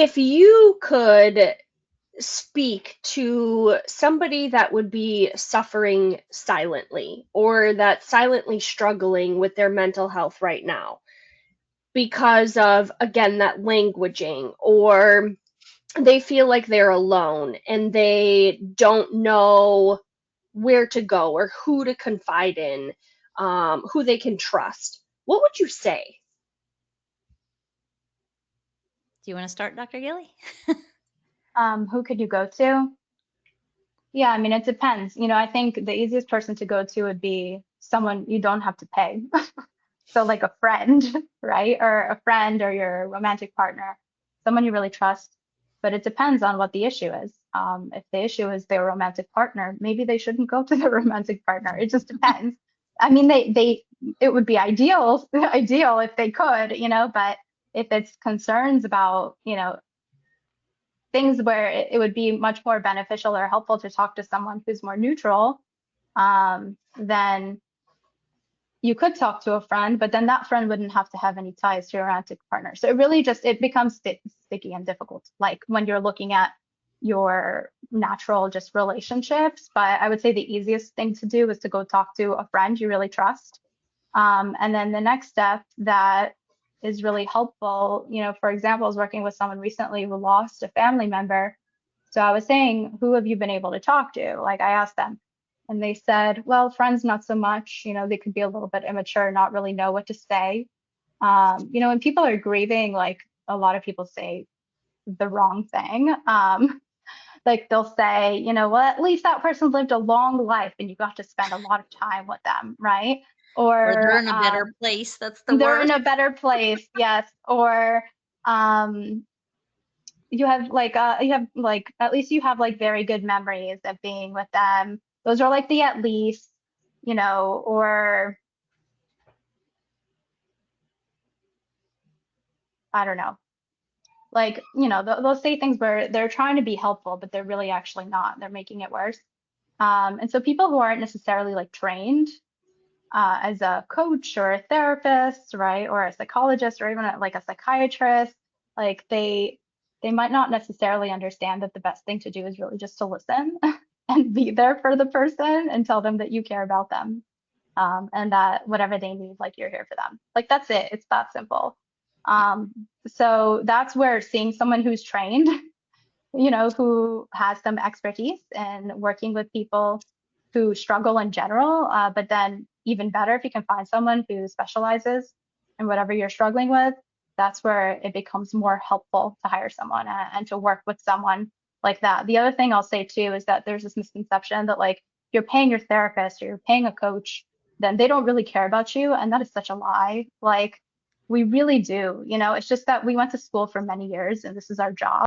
If you could speak to somebody that would be suffering silently or that's silently struggling with their mental health right now because of, again, that languaging, or they feel like they're alone and they don't know where to go or who to confide in, who they can trust, what would you say? Do you want to start, Dr. Gilly? Who could you go to? Yeah, I mean, it depends. I think the easiest person to go to would be someone you don't have to pay. So like a friend, right? Or a friend or your romantic partner, someone you really trust. But it depends on what the issue is. If the issue is their romantic partner, maybe they shouldn't go to their romantic partner. It just depends. I mean, it would be ideal if they could, but if it's concerns about, things where it would be much more beneficial or helpful to talk to someone who's more neutral, then you could talk to a friend, but then that friend wouldn't have to have any ties to your romantic partner. So it really just, it becomes sticky and difficult, like when you're looking at your natural just relationships. But I would say the easiest thing to do is to go talk to a friend you really trust. And then the next step that is really helpful, for example, I was working with someone recently who lost a family member. So I was saying, who have you been able to talk to? Like I asked them, and they said, well, friends, not so much. They could be a little bit immature, not really know what to say. When people are grieving, like a lot of people say the wrong thing. Like they'll say, well, at least that person's lived a long life and you got to spend a lot of time with them, right? Or they're Or in a better place. That's the they're in worst. a better place, yes. Or um, you have like at least you have like very good memories of being with them. Those are like the at least, or I don't know. Like, they'll say things where they're trying to be helpful, but they're really actually not. They're making it worse. And so people who aren't necessarily like trained as a coach or a therapist, right, or a psychologist or even like a psychiatrist, like they might not necessarily understand that the best thing to do is really just to listen and be there for the person and tell them that you care about them, and that whatever they need, like you're here for them. Like that's it. It's that simple. So that's where seeing someone who's trained, who has some expertise in working with people who struggle in general, but then even better if you can find someone who specializes in whatever you're struggling with, that's where it becomes more helpful to hire someone and to work with someone like that. The other thing I'll say too is that there's this misconception that like you're paying your therapist or you're paying a coach, then they don't really care about you. And that is such a lie. Like we really do, it's just that we went to school for many years and this is our job.